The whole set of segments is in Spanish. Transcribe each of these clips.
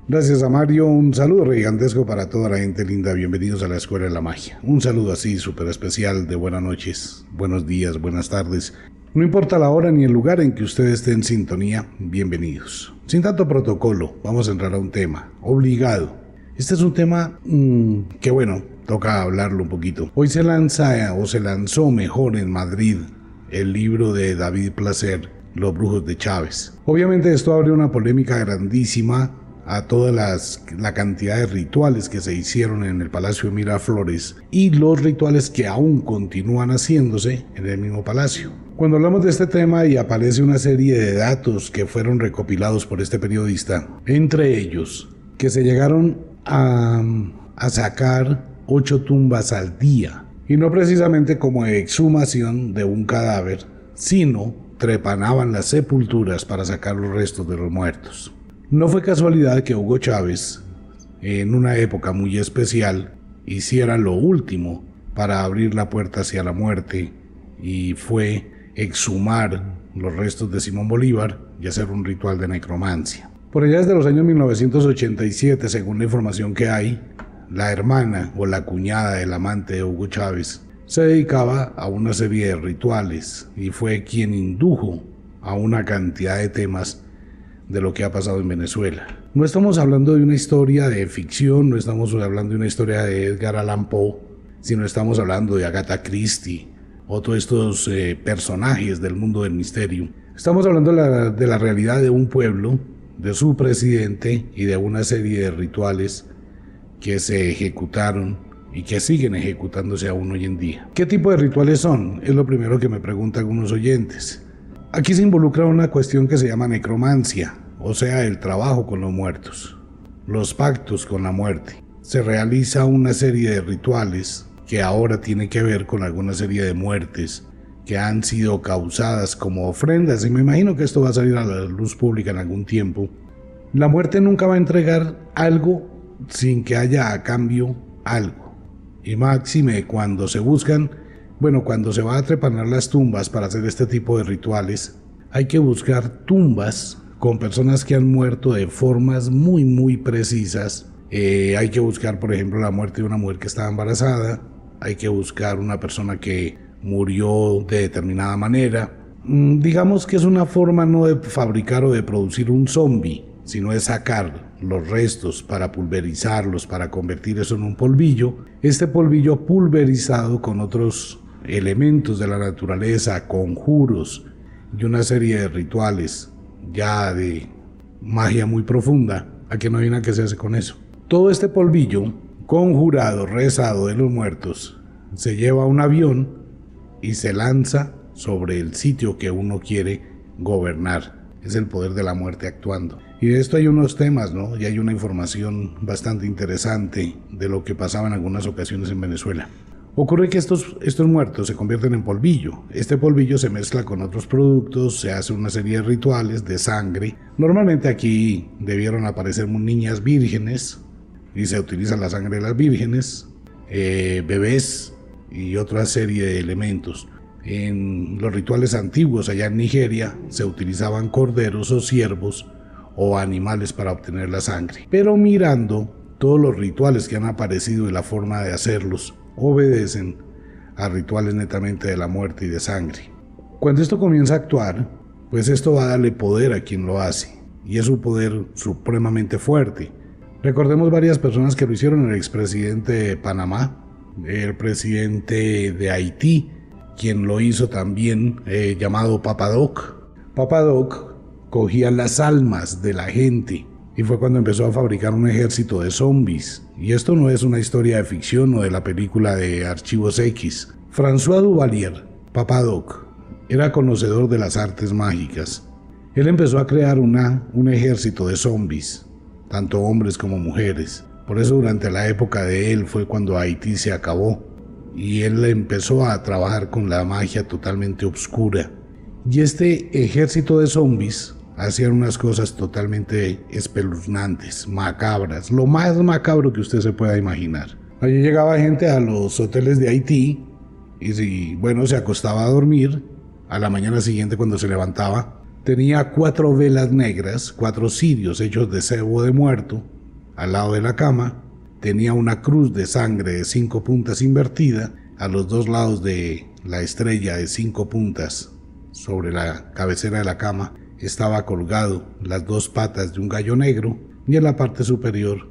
Gracias a Mario, un saludo gigantesco para toda la gente linda, bienvenidos a la Escuela de la Magia. Un saludo así súper especial de buenas noches, buenos días, buenas tardes. No importa la hora ni el lugar en que usted esté en sintonía, bienvenidos. Sin tanto protocolo, vamos a entrar a un tema, obligado. Este es un tema que bueno, toca hablarlo un poquito. Hoy se lanzó mejor en Madrid el libro de David Placer, Los Brujos de Chávez. Obviamente esto abre una polémica grandísima a toda la cantidad de rituales que se hicieron en el Palacio de Miraflores y los rituales que aún continúan haciéndose en el mismo palacio. Cuando hablamos de este tema y aparece una serie de datos que fueron recopilados por este periodista, entre ellos que se llegaron a sacar 8 tumbas al día, y no precisamente como exhumación de un cadáver, sino trepanaban las sepulturas para sacar los restos de los muertos. No fue casualidad que Hugo Chávez, en una época muy especial, hiciera lo último para abrir la puerta hacia la muerte, y fue exhumar los restos de Simón Bolívar y hacer un ritual de necromancia. Por allá desde los años 1987, según la información que hay, la hermana o la cuñada del amante de Hugo Chávez se dedicaba a una serie de rituales y fue quien indujo a una cantidad de temas de lo que ha pasado en Venezuela. No estamos hablando de una historia de ficción, no estamos hablando de una historia de Edgar Allan Poe, sino estamos hablando de Agatha Christie o todos estos personajes del mundo del misterio. Estamos hablando de la realidad de un pueblo, de su presidente y de una serie de rituales que se ejecutaron y que siguen ejecutándose aún hoy en día. ¿Qué tipo de rituales son? Es lo primero que me preguntan algunos oyentes. Aquí se involucra una cuestión que se llama necromancia, o sea, el trabajo con los muertos, los pactos con la muerte. Se realiza una serie de rituales que ahora tiene que ver con alguna serie de muertes que han sido causadas como ofrendas, y me imagino que esto va a salir a la luz pública en algún tiempo. La muerte nunca va a entregar algo sin que haya a cambio algo, y máxime cuando se buscan. Cuando se va a trepanar las tumbas para hacer este tipo de rituales, hay que buscar tumbas con personas que han muerto de formas muy precisas. Hay que buscar, por ejemplo, la muerte de una mujer que estaba embarazada. Hay que buscar una persona que murió de determinada manera. Digamos que es una forma no de fabricar o de producir un zombie, sino de sacar los restos para pulverizarlos, para convertir eso en un polvillo. Este polvillo pulverizado con otros elementos de la naturaleza, conjuros y una serie de rituales ya de magia muy profunda. ¿A qué no hay nada que se hace con eso? Todo este polvillo conjurado, rezado de los muertos, se lleva a un avión y se lanza sobre el sitio que uno quiere gobernar. Es el poder de la muerte actuando. Y de esto hay unos temas, ¿no? Y hay una información bastante interesante de lo que pasaba en algunas ocasiones en Venezuela. Ocurre que estos muertos se convierten en polvillo. Este polvillo se mezcla con otros productos, se hace una serie de rituales de sangre. Normalmente aquí debieron aparecer niñas vírgenes y se utiliza la sangre de las vírgenes, bebés y otra serie de elementos. En los rituales antiguos allá en Nigeria se utilizaban corderos o ciervos o animales para obtener la sangre. Pero mirando todos los rituales que han aparecido y la forma de hacerlos, obedecen a rituales netamente de la muerte y de sangre. Cuando esto comienza a actuar, pues esto va a darle poder a quien lo hace, y es un poder supremamente fuerte. Recordemos varias personas que lo hicieron: el expresidente de Panamá, el presidente de Haití, quien lo hizo también, llamado Papa Doc. Papa Doc cogía las almas de la gente y fue cuando empezó a fabricar un ejército de zombies. Y esto no es una historia de ficción o de la película de Archivos X. François Duvalier, Papa Doc, era conocedor de las artes mágicas. Él empezó a crear un ejército de zombies, tanto hombres como mujeres. Por eso durante la época de él fue cuando Haití se acabó y él empezó a trabajar con la magia totalmente oscura. Y este ejército de zombies hacían unas cosas totalmente espeluznantes, macabras, lo más macabro que usted se pueda imaginar. Allí llegaba gente a los hoteles de Haití y se acostaba a dormir. A la mañana siguiente, cuando se levantaba, Tenía 4 velas negras, 4 cirios hechos de cebo de muerto al lado de la cama. Tenía una cruz de sangre de 5 puntas invertida a los 2 lados de la estrella de 5 puntas. Sobre la cabecera de la cama estaba colgado las 2 patas de un gallo negro y en la parte superior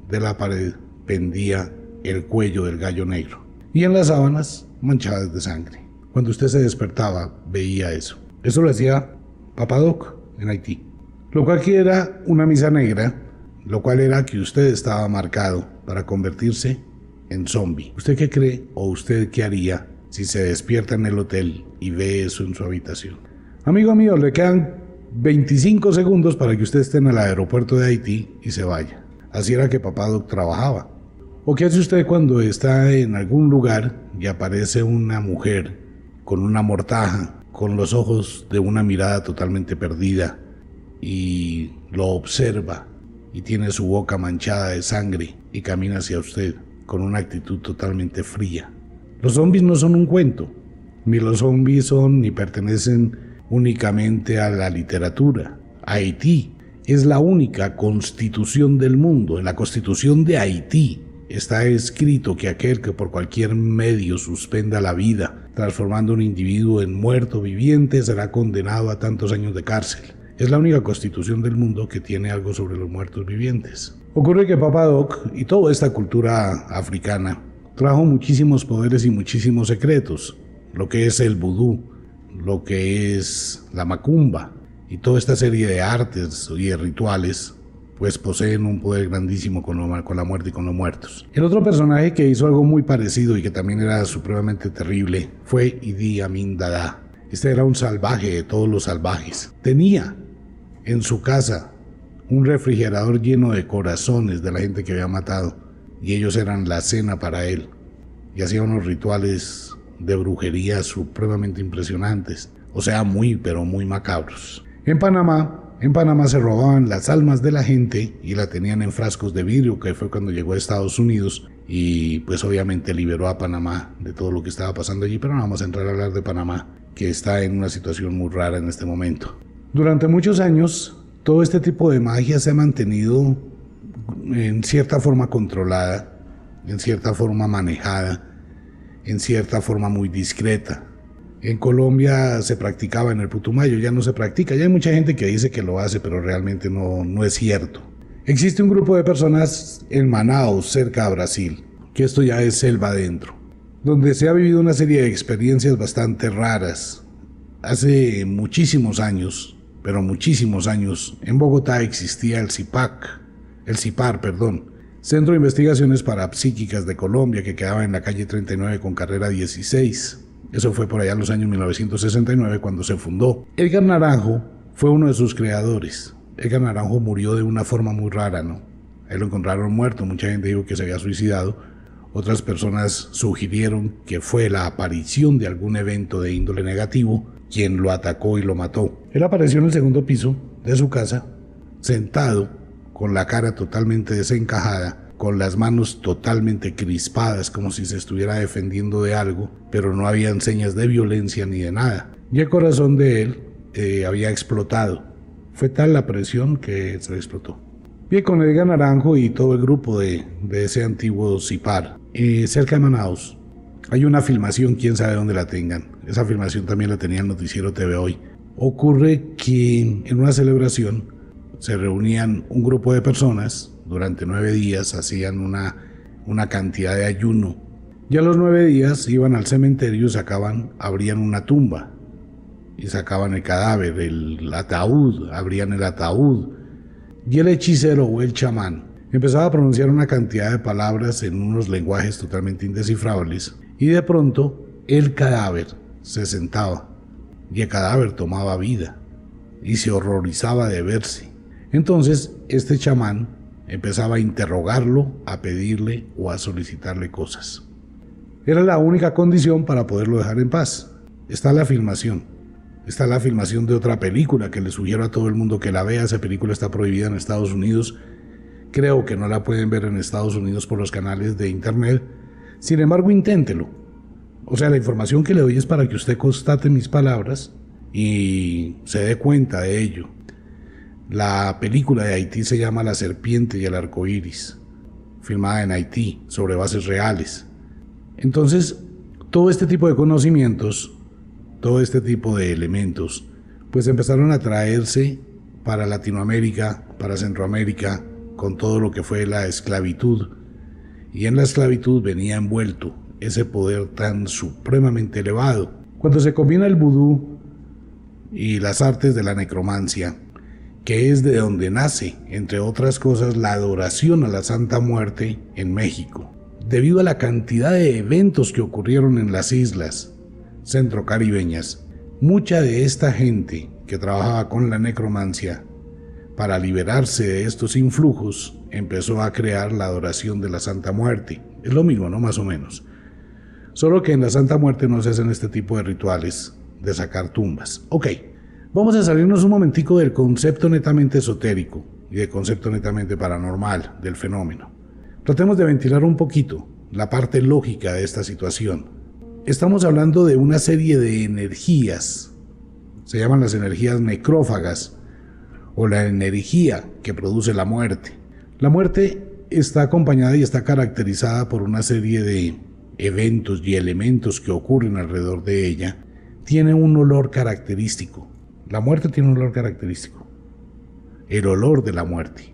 de la pared pendía el cuello del gallo negro. Y en las sábanas manchadas de sangre. Cuando usted se despertaba veía eso. Eso lo hacía Papa Doc en Haití. Lo cual que era una misa negra, lo cual era que usted estaba marcado para convertirse en zombie. ¿Usted qué cree o usted qué haría si se despierta en el hotel y ve eso en su habitación? Amigo mío, le quedan 25 segundos para que usted esté en el aeropuerto de Haití y se vaya. Así era que Papá Doc trabajaba. ¿O qué hace usted cuando está en algún lugar y aparece una mujer con una mortaja, con los ojos de una mirada totalmente perdida, y lo observa y tiene su boca manchada de sangre y camina hacia usted con una actitud totalmente fría? Los zombies no son un cuento, ni los zombies son ni pertenecen únicamente a la literatura. Haití es la única constitución del mundo. En la constitución de Haití está escrito que aquel que por cualquier medio suspenda la vida, transformando a un individuo en muerto viviente, será condenado a tantos años de cárcel. Es la única constitución del mundo que tiene algo sobre los muertos vivientes. Ocurre que Papa Doc y toda esta cultura africana trajo muchísimos poderes y muchísimos secretos. Lo que es el vudú, lo que es la macumba y toda esta serie de artes y de rituales, pues poseen un poder grandísimo con la muerte y con los muertos. El otro personaje que hizo algo muy parecido y que también era supremamente terrible fue Idi Amin Dada. Este era un salvaje de todos los salvajes. Tenía en su casa un refrigerador lleno de corazones de la gente que había matado, y ellos eran la cena para él, y hacía unos rituales de brujería supremamente impresionantes, o sea, muy pero muy macabros. En Panamá se robaban las almas de la gente y la tenían en frascos de vidrio, que fue cuando llegó a Estados Unidos y pues obviamente liberó a Panamá de todo lo que estaba pasando allí, pero no vamos a entrar a hablar de Panamá, que está en una situación muy rara en este momento. Durante muchos años, todo este tipo de magia se ha mantenido en cierta forma controlada, en cierta forma manejada, en cierta forma muy discreta. En Colombia se practicaba en el Putumayo, ya no se practica. Ya hay mucha gente que dice que lo hace, pero realmente no es cierto. Existe un grupo de personas en Manaus, cerca de Brasil, que esto ya es selva adentro, donde se ha vivido una serie de experiencias bastante raras. Hace muchísimos años, pero muchísimos años, en Bogotá existía el CIPAR, Centro de Investigaciones Parapsíquicas de Colombia, que quedaba en la calle 39 con carrera 16. Eso fue por allá en los años 1969 cuando se fundó. Edgar Naranjo fue uno de sus creadores. Edgar Naranjo murió de una forma muy rara, ¿no? Ahí lo encontraron muerto, mucha gente dijo que se había suicidado. Otras personas sugirieron que fue la aparición de algún evento de índole negativo quien lo atacó y lo mató. Él apareció en el segundo piso de su casa, sentado, con la cara totalmente desencajada, con las manos totalmente crispadas, como si se estuviera defendiendo de algo, pero no habían señas de violencia ni de nada. Y el corazón de él había explotado. Fue tal la presión que se explotó. Bien, con Edgar Naranjo y todo el grupo de ese antiguo CIPAR, cerca de Manaus, hay una filmación, quién sabe dónde la tengan. Esa filmación también la tenía el noticiero TV Hoy. Ocurre que en una celebración se reunían un grupo de personas. Durante 9 días hacían una cantidad de ayuno. Y a los 9 días iban al cementerio, abrían una tumba y sacaban el cadáver, el ataúd, abrían el ataúd. Y el hechicero o el chamán empezaba a pronunciar una cantidad de palabras en unos lenguajes totalmente indescifrables, y de pronto el cadáver se sentaba y el cadáver tomaba vida y se horrorizaba de verse. Entonces este chamán empezaba a interrogarlo, a pedirle o a solicitarle cosas. Era la única condición para poderlo dejar en paz. Está la filmación de otra película que le sugiero a todo el mundo que la vea. Esa película está prohibida en Estados Unidos. Creo que no la pueden ver en Estados Unidos por los canales de internet. Sin embargo, inténtelo. O sea, la información que le doy es para que usted constate mis palabras y se dé cuenta de ello. La película de Haití se llama La serpiente y el arco iris, filmada en Haití, sobre bases reales. Entonces, todo este tipo de conocimientos, todo este tipo de elementos, pues empezaron a traerse para Latinoamérica, para Centroamérica, con todo lo que fue la esclavitud. Y en la esclavitud venía envuelto ese poder tan supremamente elevado. Cuando se combina el vudú y las artes de la necromancia, que es de donde nace, entre otras cosas, la adoración a la Santa Muerte en México, debido a la cantidad de eventos que ocurrieron en las islas centrocaribeñas, mucha de esta gente que trabajaba con la necromancia, para liberarse de estos influjos, empezó a crear la adoración de la Santa Muerte. Es lo mismo, ¿no? Más o menos. Solo que en la Santa Muerte no se hacen este tipo de rituales de sacar tumbas. Ok, vamos a salirnos un momentico del concepto netamente esotérico y del concepto netamente paranormal del fenómeno. Tratemos de ventilar un poquito la parte lógica de esta situación. Estamos hablando de una serie de energías, se llaman las energías necrófagas, o la energía que produce la muerte. La muerte está acompañada y está caracterizada por una serie de eventos y elementos que ocurren alrededor de ella. Tiene un olor característico. La muerte tiene un olor característico. El olor de la muerte.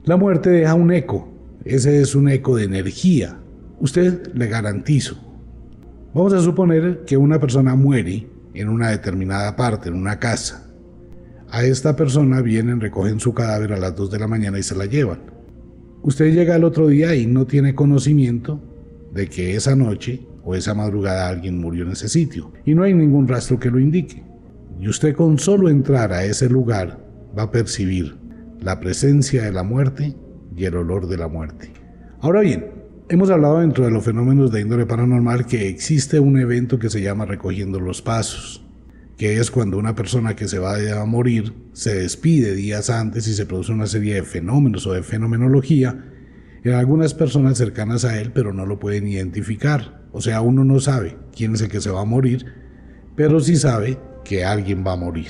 La muerte deja un eco. Ese es un eco de energía. Usted le garantizo. Vamos a suponer que una persona muere en una determinada parte, en una casa. A esta persona vienen, recogen su cadáver a las 2 de la mañana y se la llevan. Usted llega al otro día y no tiene conocimiento de que esa noche o esa madrugada alguien murió en ese sitio. Y no hay ningún rastro que lo indique. Y usted con solo entrar a ese lugar va a percibir la presencia de la muerte y el olor de la muerte. Ahora bien, hemos hablado dentro de los fenómenos de índole paranormal que existe un evento que se llama recogiendo los pasos, que es cuando una persona que se va a morir se despide días antes y se produce una serie de fenómenos o de fenomenología en algunas personas cercanas a él, pero no lo pueden identificar. O sea, uno no sabe quién es el que se va a morir, pero sí sabe que alguien va a morir.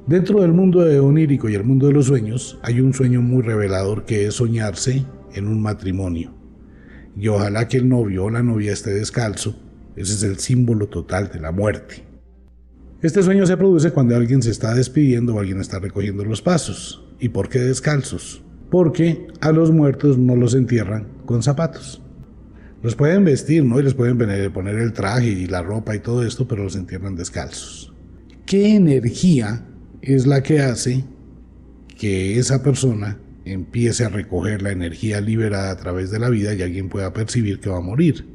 Dentro del mundo onírico y el mundo de los sueños hay un sueño muy revelador que es soñarse en un matrimonio. Y ojalá que el novio o la novia esté descalzo. Ese es el símbolo total de la muerte. Este sueño se produce cuando alguien se está despidiendo o alguien está recogiendo los pasos. ¿Y por qué descalzos? Porque a los muertos no los entierran con zapatos. Los pueden vestir, ¿no? Y les pueden poner el traje y la ropa y todo esto, pero los entierran descalzos. ¿Qué energía es la que hace que esa persona empiece a recoger la energía liberada a través de la vida y alguien pueda percibir que va a morir?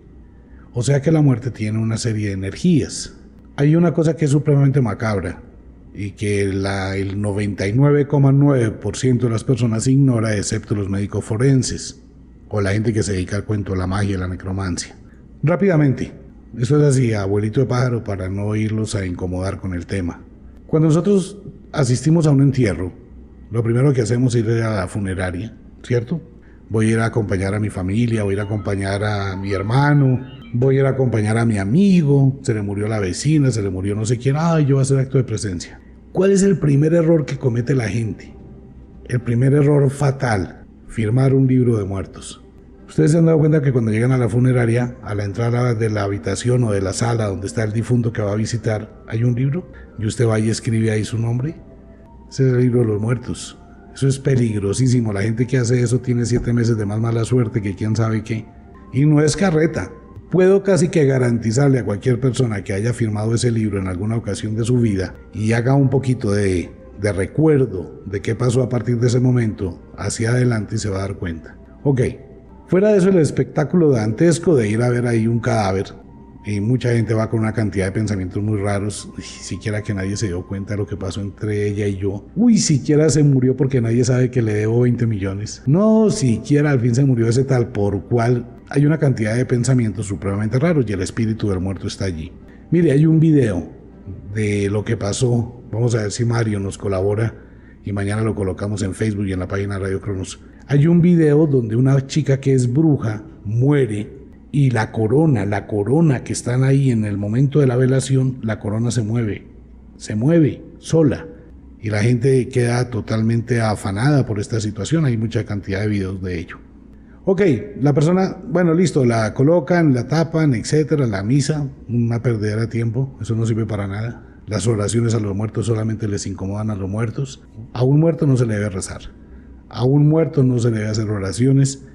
O sea que la muerte tiene una serie de energías. Hay una cosa que es supremamente macabra y que el 99,9% de las personas ignora, excepto los médicos forenses o la gente que se dedica al cuento, a la magia, a la necromancia. Rápidamente, eso es así, abuelito de pájaro, para no irlos a incomodar con el tema. Cuando nosotros asistimos a un entierro, lo primero que hacemos es ir a la funeraria, ¿cierto? Voy a ir a acompañar a mi familia, voy a ir a acompañar a mi hermano, voy a ir a acompañar a mi amigo, se le murió la vecina, se le murió no sé quién, yo voy a hacer acto de presencia. ¿Cuál es el primer error que comete la gente? El primer error fatal, firmar un libro de muertos. Ustedes se han dado cuenta que cuando llegan a la funeraria, a la entrada de la habitación o de la sala donde está el difunto que va a visitar, hay un libro y usted va y escribe ahí su nombre. Ese es el libro de los muertos. Eso es peligrosísimo. La gente que hace eso tiene 7 meses de más mala suerte que quién sabe qué. Y no es carreta. Puedo casi que garantizarle a cualquier persona que haya firmado ese libro en alguna ocasión de su vida y haga un poquito de recuerdo de qué pasó a partir de ese momento hacia adelante y se va a dar cuenta. Ok, fuera de eso el espectáculo dantesco de ir a ver ahí un cadáver, y mucha gente va con una cantidad de pensamientos muy raros, siquiera que nadie se dio cuenta de lo que pasó entre ella y yo. Siquiera se murió porque nadie sabe que le debo 20 millones. No, siquiera al fin se murió ese tal por cual. Hay una cantidad de pensamientos supremamente raros y el espíritu del muerto está allí. Mire, hay un video de lo que pasó. Vamos a ver si Mario nos colabora y mañana lo colocamos en Facebook y en la página de Radio Cronos. Hay un video donde una chica que es bruja muere y la corona que están ahí en el momento de la velación, la corona se mueve se mueve sola. Y la gente queda totalmente afanada por esta situación. Hay mucha cantidad de videos de ello. Ok, la persona, bueno, listo, la colocan, la tapan, etcétera. La misa, una perdedera de tiempo, eso no sirve para nada. Las oraciones a los muertos solamente les incomodan a los muertos. A un muerto no se le debe rezar. A un muerto no se le debe hacer oraciones.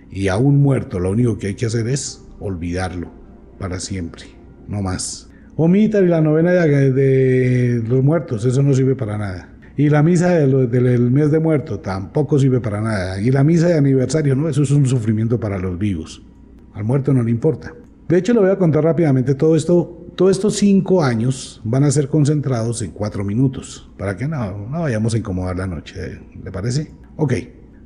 Y a un muerto lo único que hay que hacer es olvidarlo para siempre, no más. Omita la novena de los muertos, eso no sirve para nada. Y la misa del mes de muerto tampoco sirve para nada. Y la misa de aniversario, no, eso es un sufrimiento para los vivos. Al muerto no le importa. De hecho, le voy a contar rápidamente todo esto. Todos estos 5 años van a ser concentrados en 4 minutos, para que no vayamos a incomodar la noche, ¿le parece? Ok,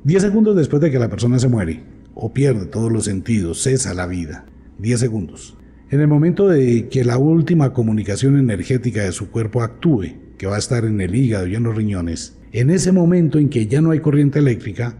10 segundos después de que la persona se muere, o pierde todos los sentidos, cesa la vida. 10 segundos. En el momento de que la última comunicación energética de su cuerpo actúe, que va a estar en el hígado y en los riñones, en ese momento en que ya no hay corriente eléctrica,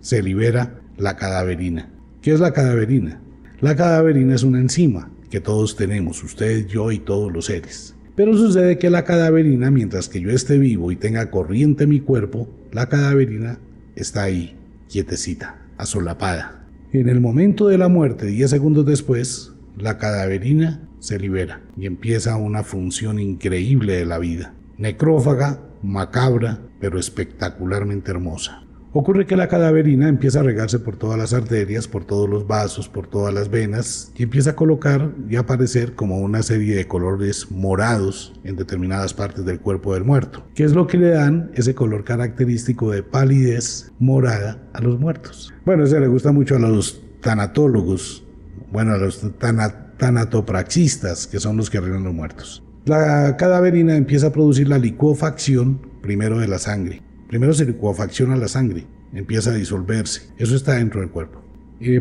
se libera la cadaverina. ¿Qué es la cadaverina? La cadaverina es una enzima que todos tenemos, ustedes, yo y todos los seres. Pero sucede que la cadaverina, mientras que yo esté vivo y tenga corriente en mi cuerpo, la cadaverina está ahí, quietecita, asolapada. En el momento de la muerte, 10 segundos después, la cadaverina se libera y empieza una función increíble de la vida. Necrófaga, macabra, pero espectacularmente hermosa. Ocurre que la cadaverina empieza a regarse por todas las arterias, por todos los vasos, por todas las venas y empieza a colocar y a aparecer como una serie de colores morados en determinadas partes del cuerpo del muerto, que es lo que le dan ese color característico de palidez morada a los muertos. Bueno, eso le gusta mucho a los tanatólogos, bueno, a los tanatopraxistas, que son los que arreglan los muertos. La cadaverina empieza a producir la licuefacción primero de la sangre. Primero se licuefacciona la sangre, empieza a disolverse, eso está dentro del cuerpo.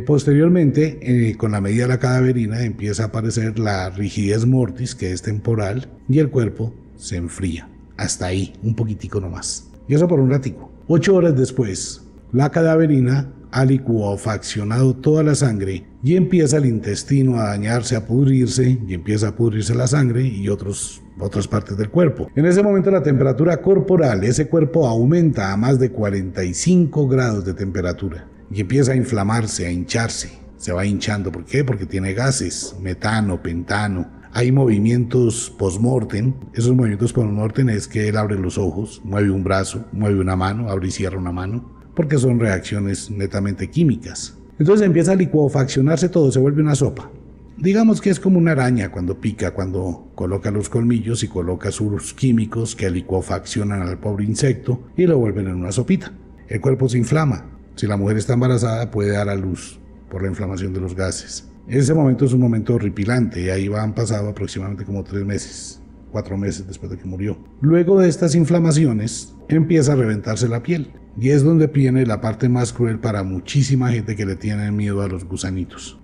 Posteriormente, con la medida de la cadaverina, empieza a aparecer la rigidez mortis, que es temporal, y el cuerpo se enfría. Hasta ahí, un poquitico nomás. Y eso por un ratico. 8 horas después, la cadaverina ha licuefaccionado toda la sangre y empieza el intestino a dañarse, a pudrirse, y empieza a pudrirse la sangre y otras partes del cuerpo. En ese momento la temperatura corporal, ese cuerpo aumenta a más de 45 grados de temperatura y empieza a inflamarse, a hincharse, se va hinchando. ¿Por qué? Porque tiene gases, metano, pentano. Hay movimientos post-mortem. Esos movimientos post-mortem es que él abre los ojos, mueve un brazo, mueve una mano, abre y cierra una mano, porque son reacciones netamente químicas. Entonces empieza a licuefaccionarse todo, se vuelve una sopa. Digamos que es como una araña cuando pica, cuando coloca los colmillos y coloca sus químicos que licuefaccionan al pobre insecto y lo vuelven en una sopita. El cuerpo se inflama. Si la mujer está embarazada puede dar a luz por la inflamación de los gases. Ese momento es un momento horripilante y ahí han pasado aproximadamente como 3 meses, 4 meses después de que murió. Luego de estas inflamaciones empieza a reventarse la piel. Y es donde viene la parte más cruel para muchísima gente que le tiene miedo a los gusanitos.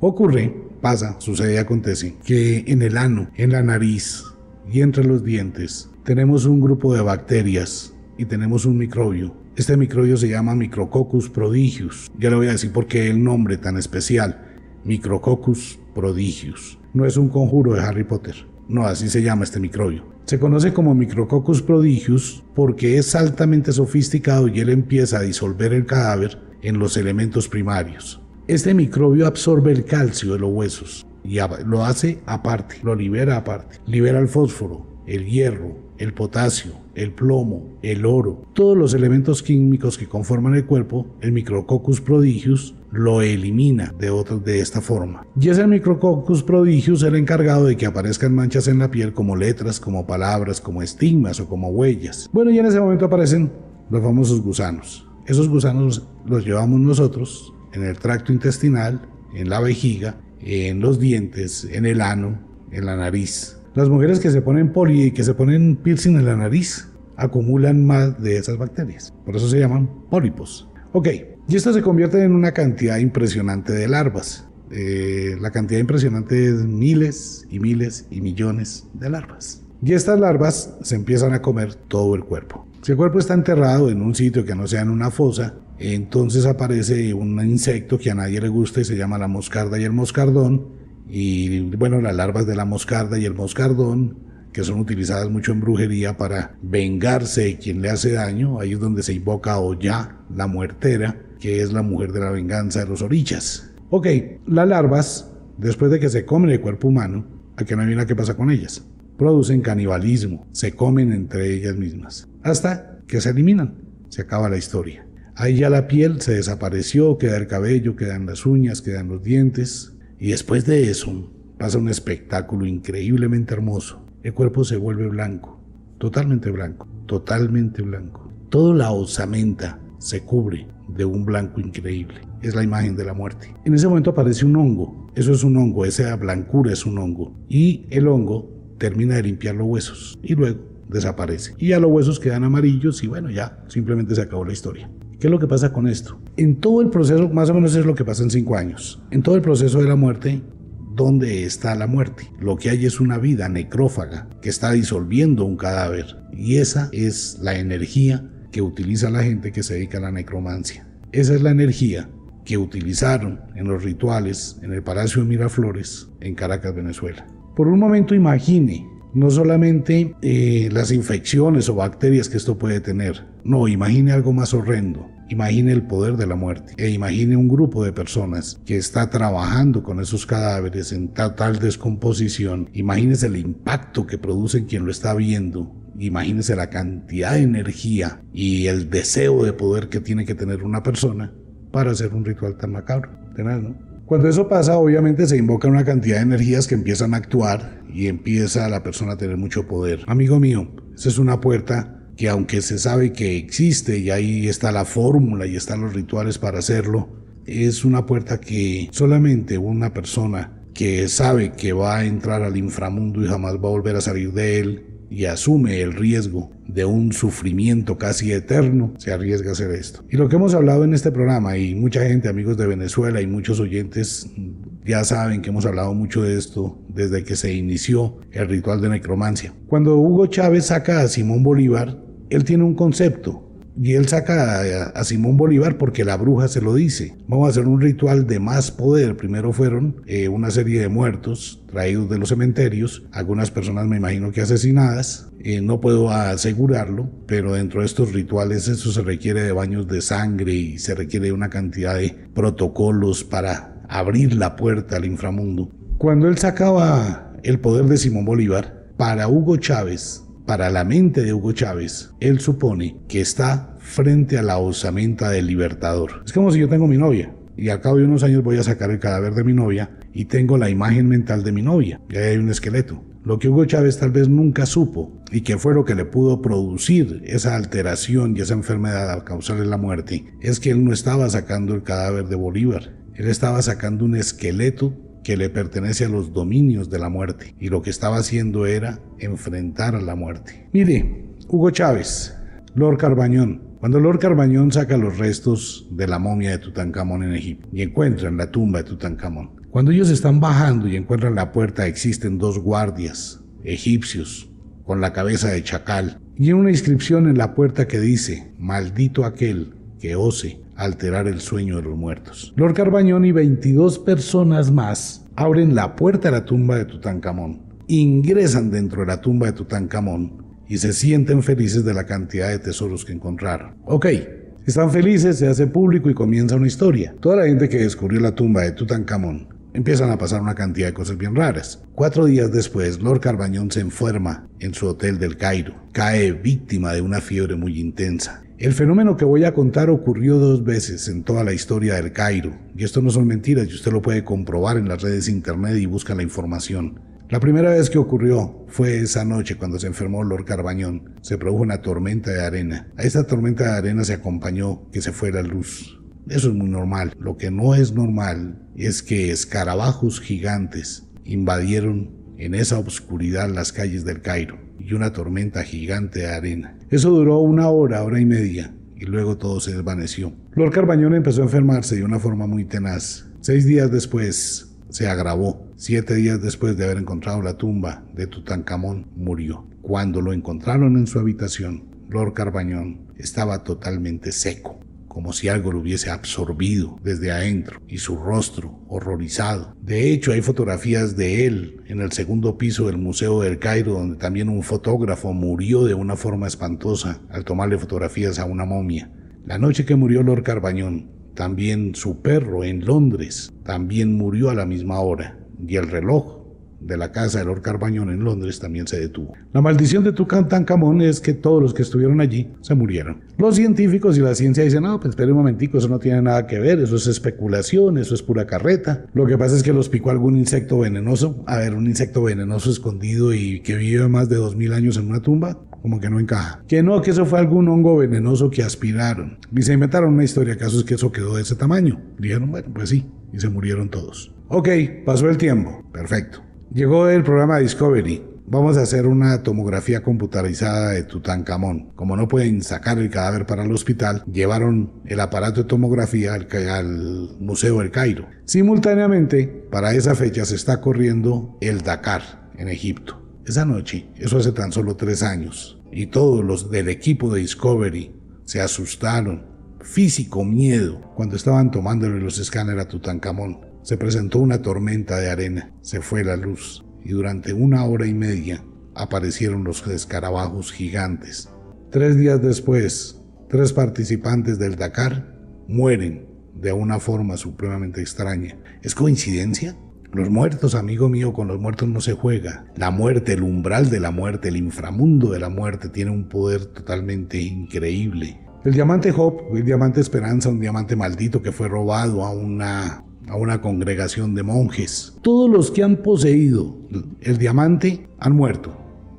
Sucede y acontece que en el ano, en la nariz y entre los dientes tenemos un grupo de bacterias y tenemos un microbio. Este microbio se llama Micrococcus prodigius. Ya le voy a decir por qué el nombre tan especial, Micrococcus prodigius. No es un conjuro de Harry Potter. No, así se llama este microbio. Se conoce como Micrococcus prodigius porque es altamente sofisticado y él empieza a disolver el cadáver en los elementos primarios. Este microbio absorbe el calcio de los huesos y lo hace aparte, lo libera aparte. Libera el fósforo, el hierro, el potasio, el plomo, el oro. Todos los elementos químicos que conforman el cuerpo, el Micrococcus prodigius lo elimina de esta forma. Y es el Micrococcus prodigius el encargado de que aparezcan manchas en la piel como letras, como palabras, como estigmas o como huellas. Bueno, y en ese momento aparecen los famosos gusanos. Esos gusanos los llevamos nosotros en el tracto intestinal, en la vejiga, en los dientes, en el ano, en la nariz. Las mujeres que se ponen piercing en la nariz acumulan más de esas bacterias. Por eso se llaman pólipos. Ok, y esto se convierte en una cantidad impresionante de larvas. La cantidad impresionante es miles y miles y millones de larvas. Y estas larvas se empiezan a comer todo el cuerpo. Si el cuerpo está enterrado en un sitio que no sea en una fosa, entonces aparece un insecto que a nadie le gusta y se llama la moscarda y el moscardón. Y bueno, las larvas de la moscarda y el moscardón que son utilizadas mucho en brujería para vengarse de quien le hace daño. Ahí es donde se invoca a Oya, la muertera, que es la mujer de la venganza de los orichas. Ok, las larvas, después de que se comen el cuerpo humano, ¿a que no adivina qué pasa con ellas? Producen canibalismo, se comen entre ellas mismas, hasta que se eliminan, se acaba la historia. Ahí ya la piel se desapareció, queda el cabello, quedan las uñas, quedan los dientes, y después de eso pasa un espectáculo increíblemente hermoso. El cuerpo se vuelve blanco, totalmente blanco, totalmente blanco. Toda la osamenta se cubre de un blanco increíble. Es la imagen de la muerte. En ese momento aparece un hongo. Eso es un hongo, esa blancura es un hongo. Y el hongo termina de limpiar los huesos y luego desaparece. Y ya los huesos quedan amarillos y bueno, ya simplemente se acabó la historia. ¿Qué es lo que pasa con esto? En todo el proceso, más o menos es lo que pasa en 5 años. En todo el proceso de la muerte, ¿dónde está la muerte? Lo que hay es una vida necrófaga que está disolviendo un cadáver. Y esa es la energía que utiliza la gente que se dedica a la necromancia. Esa es la energía que utilizaron en los rituales en el Palacio de Miraflores en Caracas, Venezuela. Por un momento imagine no solamente las infecciones o bacterias que esto puede tener, no, imagine algo más horrendo. Imagine el poder de la muerte e imagine un grupo de personas que está trabajando con esos cadáveres en total descomposición. Imagínese el impacto que produce en quien lo está viendo. Imagínese la cantidad de energía y el deseo de poder que tiene que tener una persona para hacer un ritual tan macabro. Tenaz, ¿no? Cuando eso pasa, obviamente se invoca una cantidad de energías que empiezan a actuar y empieza la persona a tener mucho poder. Amigo mío, esa es una puerta que aunque se sabe que existe y ahí está la fórmula y están los rituales para hacerlo, es una puerta que solamente una persona que sabe que va a entrar al inframundo y jamás va a volver a salir de él y asume el riesgo de un sufrimiento casi eterno, se arriesga a hacer esto. Y lo que hemos hablado en este programa, y mucha gente, amigos de Venezuela y muchos oyentes ya saben que hemos hablado mucho de esto desde que se inició el ritual de necromancia. Cuando Hugo Chávez saca a Simón Bolívar, él tiene un concepto. Y él saca a Simón Bolívar porque la bruja se lo dice. Vamos a hacer un ritual de más poder. Primero fueron una serie de muertos traídos de los cementerios. Algunas personas me imagino que asesinadas. No puedo asegurarlo, pero dentro de estos rituales eso se requiere de baños de sangre y se requiere de una cantidad de protocolos para abrir la puerta al inframundo. Cuando él sacaba el poder de Simón Bolívar, para Hugo Chávez, para la mente de Hugo Chávez, él supone que está frente a la osamenta del libertador. Es como si yo tengo mi novia y al cabo de unos años voy a sacar el cadáver de mi novia y tengo la imagen mental de mi novia. Y ahí hay un esqueleto. Lo que Hugo Chávez tal vez nunca supo y que fue lo que le pudo producir esa alteración y esa enfermedad al causarle la muerte es que él no estaba sacando el cadáver de Bolívar. Él estaba sacando un esqueleto que le pertenece a los dominios de la muerte, y lo que estaba haciendo era enfrentar a la muerte. Mire, Hugo Chávez, Lord Carbañón. Cuando Lord Carbañón saca los restos de la momia de Tutankamón en Egipto y encuentran la tumba de Tutankamón, cuando ellos están bajando y encuentran la puerta, existen 2 guardias egipcios con la cabeza de chacal y hay una inscripción en la puerta que dice: maldito aquel que ose alterar el sueño de los muertos. Lord Carbañón y 22 personas más abren la puerta a la tumba de Tutankamón, ingresan dentro de la tumba de Tutankamón y se sienten felices de la cantidad de tesoros que encontraron. Ok, están felices, se hace público y comienza una historia. Toda la gente que descubrió la tumba de Tutankamón empiezan a pasar una cantidad de cosas bien raras. 4 días después, Lord Carbañón se enferma en su hotel del Cairo. Cae víctima de una fiebre muy intensa. El fenómeno que voy a contar ocurrió 2 veces en toda la historia del Cairo. Y esto no son mentiras, y usted lo puede comprobar en las redes de internet y busca la información. La primera vez que ocurrió fue esa noche cuando se enfermó Lord Carbañón. Se produjo una tormenta de arena. A esta tormenta de arena se acompañó que se fue la luz. Eso es muy normal. Lo que no es normal es que escarabajos gigantes invadieron en esa oscuridad las calles del Cairo y una tormenta gigante de arena. Eso duró 1 hora, 1 hora y media y luego todo se desvaneció. Lord Carbañón empezó a enfermarse de una forma muy tenaz. 6 días después se agravó. 7 días después de haber encontrado la tumba de Tutankamón, murió. Cuando lo encontraron en su habitación, Lord Carbañón estaba totalmente seco, como si algo lo hubiese absorbido desde adentro, y su rostro horrorizado. De hecho, hay fotografías de él en el segundo piso del Museo del Cairo, donde también un fotógrafo murió de una forma espantosa al tomarle fotografías a una momia. La noche que murió Lord Carbañón, también su perro en Londres, también murió a la misma hora, y el reloj de la casa de Lord Carbañón en Londres también se detuvo. La maldición de Tutankamón es que todos los que estuvieron allí se murieron. Los científicos y la ciencia dicen, no, pues espere un momentico, eso no tiene nada que ver, eso es especulación, eso es pura carreta. Lo que pasa es que los picó algún insecto venenoso. A ver, un insecto venenoso escondido y que vive más de 2000 años en una tumba, como que no encaja. Que no, que eso fue algún hongo venenoso que aspiraron. Y se inventaron una historia, acaso es que eso quedó de ese tamaño. Dijeron, bueno, pues sí, y se murieron todos. Ok, pasó el tiempo, perfecto. Llegó el programa Discovery. Vamos a hacer una tomografía computarizada de Tutankamón. Como no pueden sacar el cadáver para el hospital, llevaron el aparato de tomografía al Museo del Cairo. Simultáneamente, para esa fecha se está corriendo el Dakar en Egipto. Esa noche, eso hace tan solo 3 años, y todos los del equipo de Discovery se asustaron, físico miedo, cuando estaban tomándole los escáneres a Tutankamón. Se presentó una tormenta de arena, se fue la luz, y durante 1 hora y media aparecieron los escarabajos gigantes. 3 días después, 3 participantes del Dakar mueren de una forma supremamente extraña. ¿Es coincidencia? Los muertos, amigo mío, con los muertos no se juega. La muerte, el umbral de la muerte, el inframundo de la muerte tiene un poder totalmente increíble. El diamante Hope, el diamante Esperanza, un diamante maldito que fue robado a una congregación de monjes. Todos los que han poseído el diamante han muerto.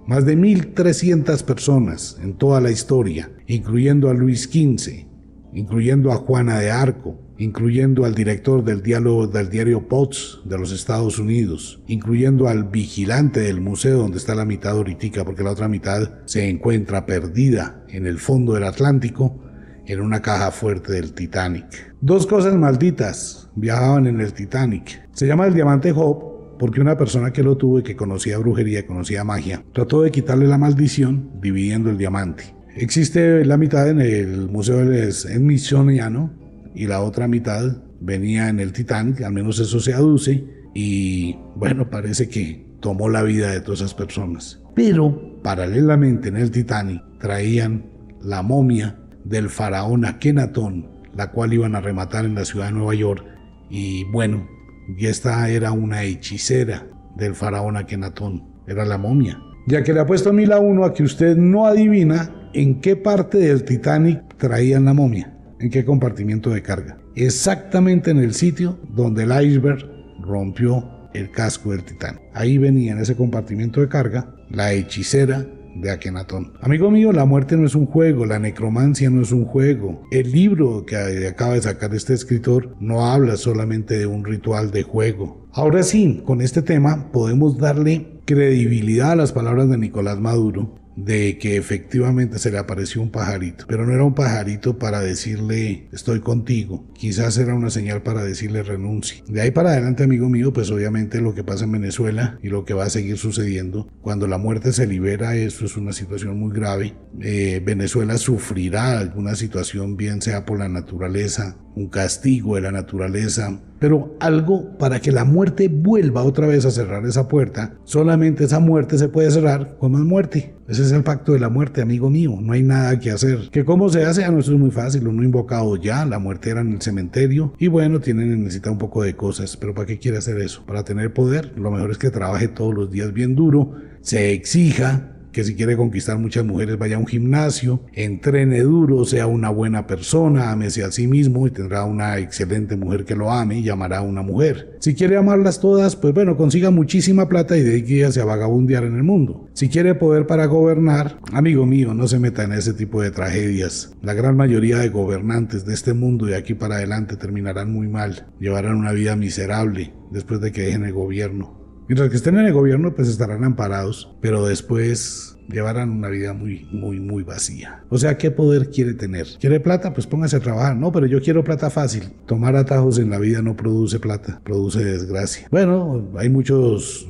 Más de 1300 personas en toda la historia, incluyendo a Luis XV, incluyendo a Juana de Arco, incluyendo al director del diario Potts de los Estados Unidos, incluyendo al vigilante del museo donde está la mitad ahorita, porque la otra mitad se encuentra perdida en el fondo del Atlántico, en una caja fuerte del Titanic. 2 cosas malditas viajaban en el Titanic. Se llama el diamante Hope porque una persona que lo tuvo y que conocía brujería, conocía magia, trató de quitarle la maldición dividiendo el diamante. Existe la mitad en el Museo Smithsoniano y la otra mitad venía en el Titanic, al menos eso se aduce, y bueno, parece que tomó la vida de todas esas personas. Pero paralelamente en el Titanic traían la momia del faraón Akenatón, la cual iban a rematar en la ciudad de Nueva York, y bueno, y esta era una hechicera del faraón Akenatón, era la momia. Ya que le apuesto 1000 a 1 a que usted no adivina en qué parte del Titanic traían la momia, en qué compartimiento de carga. Exactamente en el sitio donde el iceberg rompió el casco del Titanic. Ahí venía en ese compartimento de carga la hechicera de Akenatón. Amigo mío, la muerte no es un juego, la necromancia no es un juego. El libro que acaba de sacar este escritor no habla solamente de un ritual de juego. Ahora sí, con este tema podemos darle credibilidad a las palabras de Nicolás Maduro, de que efectivamente se le apareció un pajarito, pero no era un pajarito para decirle estoy contigo, quizás era una señal para decirle renuncie. De ahí para adelante, amigo mío, pues obviamente lo que pasa en Venezuela y lo que va a seguir sucediendo, cuando la muerte se libera, eso es una situación muy grave. Venezuela sufrirá alguna situación, bien sea por la naturaleza, un castigo de la naturaleza, pero algo para que la muerte vuelva otra vez a cerrar esa puerta. Solamente esa muerte se puede cerrar con más muerte. Ese es el pacto de la muerte, amigo mío, no hay nada que hacer. ¿Que cómo se hace? No, eso es muy fácil, uno invocado ya, la muerte era en el cementerio, y bueno, necesita un poco de cosas, pero ¿para qué quiere hacer eso? Para tener poder, lo mejor es que trabaje todos los días bien duro, se exija, que si quiere conquistar muchas mujeres vaya a un gimnasio, entrene duro, sea una buena persona, ámese a sí mismo y tendrá una excelente mujer que lo ame y llamará a una mujer. Si quiere amarlas todas, pues bueno, consiga muchísima plata y dedíquese a vagabundear en el mundo. Si quiere poder para gobernar, amigo mío, no se meta en ese tipo de tragedias. La gran mayoría de gobernantes de este mundo de aquí para adelante terminarán muy mal, llevarán una vida miserable después de que dejen el gobierno. Mientras que estén en el gobierno, pues estarán amparados, pero después llevarán una vida muy vacía. O sea, ¿qué poder quiere tener? ¿Quiere plata? Pues póngase a trabajar. No, pero yo quiero plata fácil. Tomar atajos en la vida no produce plata, produce desgracia. Bueno, hay muchos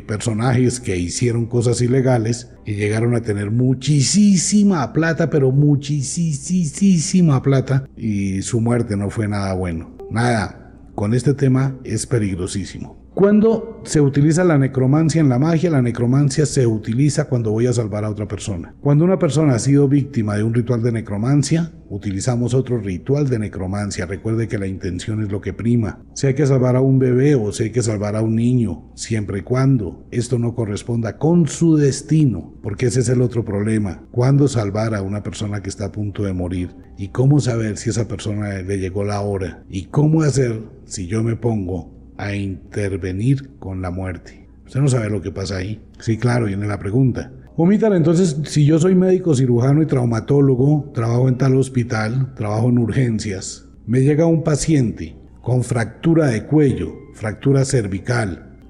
personajes que hicieron cosas ilegales y llegaron a tener muchísima plata, pero muchísima plata, y su muerte no fue nada bueno. Nada, con este tema es peligrosísimo. ¿Cuándo se utiliza la necromancia en la magia? La necromancia se utiliza cuando voy a salvar a otra persona. Cuando una persona ha sido víctima de un ritual de necromancia, utilizamos otro ritual de necromancia. Recuerde que la intención es lo que prima. Si hay que salvar a un bebé o si hay que salvar a un niño, siempre y cuando esto no corresponda con su destino, porque ese es el otro problema. ¿Cuándo salvar a una persona que está a punto de morir? ¿Y cómo saber si esa persona le llegó la hora? ¿Y cómo hacer si yo me pongo a intervenir con la muerte? Usted no sabe lo que pasa ahí. Sí, claro, viene la pregunta. Omítala, entonces, si yo soy médico, cirujano y traumatólogo, trabajo en tal hospital, trabajo en urgencias, me llega un paciente con fractura de cuello, fractura cervical,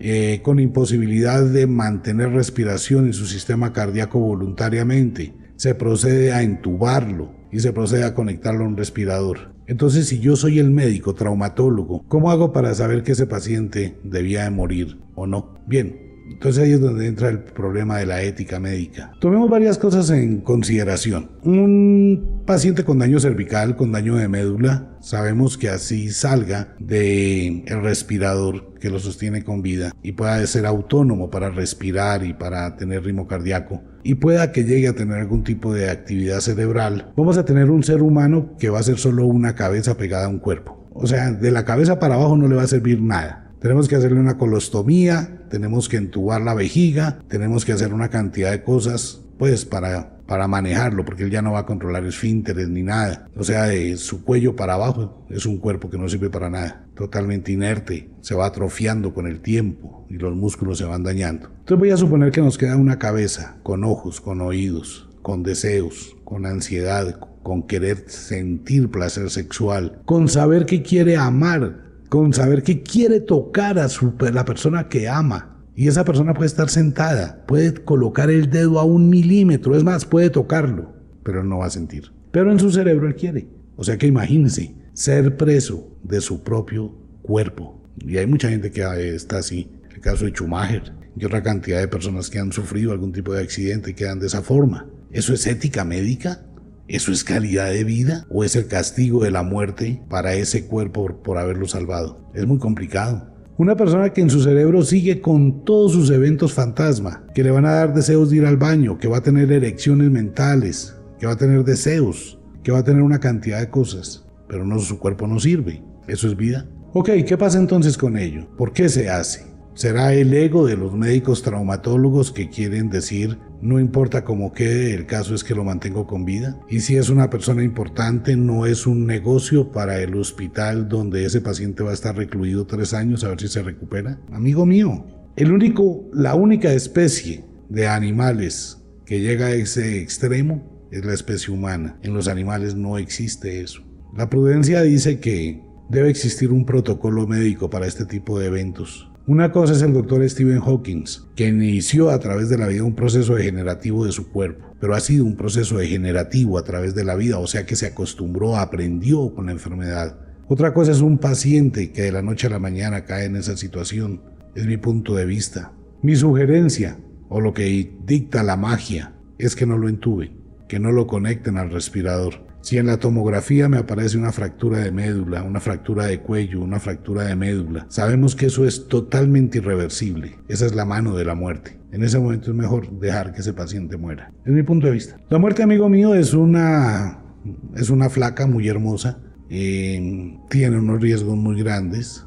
con imposibilidad de mantener respiración en su sistema cardíaco voluntariamente, se procede a entubarlo y se procede a conectarlo a un respirador. Entonces, si yo soy el médico traumatólogo, ¿cómo hago para saber que ese paciente debía de morir o no? Bien, entonces ahí es donde entra el problema de la ética médica. Tomemos varias cosas en consideración. Un paciente con daño cervical, con daño de médula, sabemos que así salga del respirador que lo sostiene con vida y pueda ser autónomo para respirar y para tener ritmo cardíaco, y pueda que llegue a tener algún tipo de actividad cerebral, vamos a tener un ser humano que va a ser solo una cabeza pegada a un cuerpo. O sea, de la cabeza para abajo no le va a servir nada. Tenemos que hacerle una colostomía, tenemos que entubar la vejiga, tenemos que hacer una cantidad de cosas, pues para manejarlo, porque él ya no va a controlar esfínteres ni nada. O sea, de su cuello para abajo es un cuerpo que no sirve para nada, totalmente inerte, se va atrofiando con el tiempo y los músculos se van dañando. Entonces voy a suponer que nos queda una cabeza con ojos, con oídos, con deseos, con ansiedad, con querer sentir placer sexual, con saber que quiere amar, con saber que quiere tocar a la persona que ama. Y esa persona puede estar sentada, puede colocar el dedo a 1 milímetro, es más, puede tocarlo, pero no va a sentir. Pero en su cerebro él quiere. O sea que imagínense, ser preso de su propio cuerpo. Y hay mucha gente que está así. El caso de Schumacher y otra cantidad de personas que han sufrido algún tipo de accidente y quedan de esa forma. ¿Eso es ética médica? ¿Eso es calidad de vida? ¿O es el castigo de la muerte para ese cuerpo por haberlo salvado? Es muy complicado. Una persona que en su cerebro sigue con todos sus eventos fantasma, que le van a dar deseos de ir al baño, que va a tener erecciones mentales, que va a tener deseos, que va a tener una cantidad de cosas, pero no, su cuerpo no sirve. ¿Eso es vida? Ok, ¿qué pasa entonces con ello? ¿Por qué se hace? ¿Será el ego de los médicos traumatólogos que quieren decir, no importa cómo quede, el caso es que lo mantengo con vida? Y si es una persona importante, no es un negocio para el hospital donde ese paciente va a estar recluido 3 años a ver si se recupera. Amigo mío, la única especie de animales que llega a ese extremo es la especie humana. En los animales no existe eso. La prudencia dice que debe existir un protocolo médico para este tipo de eventos. Una cosa es el doctor Stephen Hawking, que inició a través de la vida un proceso degenerativo de su cuerpo, pero ha sido un proceso degenerativo a través de la vida, o sea que se acostumbró, aprendió con la enfermedad. Otra cosa es un paciente que de la noche a la mañana cae en esa situación. Es mi punto de vista. Mi sugerencia, o lo que dicta la magia, es que no lo entuben, que no lo conecten al respirador. Si en la tomografía me aparece una fractura de médula, una fractura de cuello, una fractura de médula, sabemos que eso es totalmente irreversible. Esa es la mano de la muerte. En ese momento es mejor dejar que ese paciente muera. Es mi punto de vista. La muerte, amigo mío, es una flaca muy hermosa. Tiene unos riesgos muy grandes.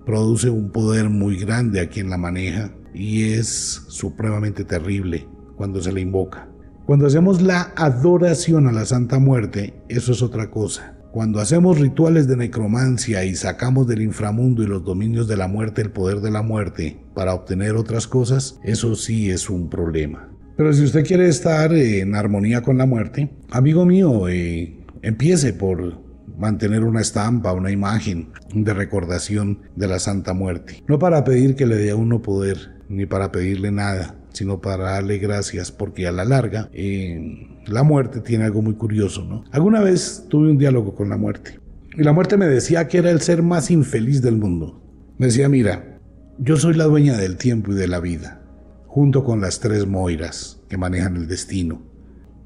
Produce un poder muy grande a quien la maneja. Y es supremamente terrible cuando se le invoca. Cuando hacemos la adoración a la Santa Muerte, eso es otra cosa. Cuando hacemos rituales de necromancia y sacamos del inframundo y los dominios de la muerte el poder de la muerte para obtener otras cosas, eso sí es un problema. Pero si usted quiere estar en armonía con la muerte, amigo mío, empiece por mantener una estampa, una imagen de recordación de la Santa Muerte. No para pedir que le dé a uno poder, ni para pedirle nada, sino para darle gracias, porque a la larga la muerte tiene algo muy curioso, ¿no? Alguna vez tuve un diálogo con la muerte, y la muerte me decía que era el ser más infeliz del mundo. Me decía, mira, Yo soy la dueña del tiempo y de la vida, junto con las 3 Moiras que manejan el destino.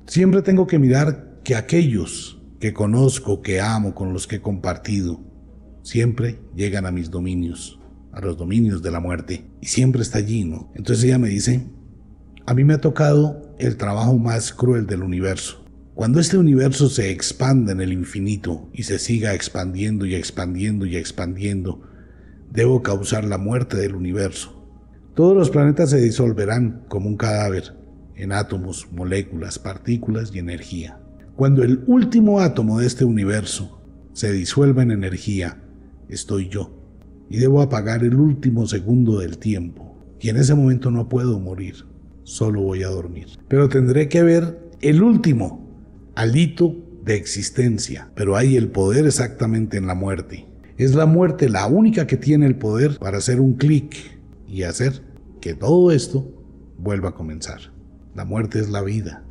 Siempre tengo que mirar que aquellos que conozco, que amo, con los que he compartido, siempre llegan a mis dominios, a los dominios de la muerte, y siempre está allí, ¿no? Entonces ella me dice, a mí me ha tocado el trabajo más cruel del universo. Cuando este universo se expanda en el infinito y se siga expandiendo y expandiendo y expandiendo, debo causar la muerte del universo. Todos los planetas se disolverán como un cadáver en átomos, moléculas, partículas y energía. Cuando el último átomo de este universo se disuelva en energía, estoy yo, y debo apagar el último segundo del tiempo. Y en ese momento no puedo morir, solo voy a dormir. Pero tendré que ver el último alito de existencia. Pero hay el poder exactamente en la muerte. Es la muerte la única que tiene el poder para hacer un clic y hacer que todo esto vuelva a comenzar. La muerte es la vida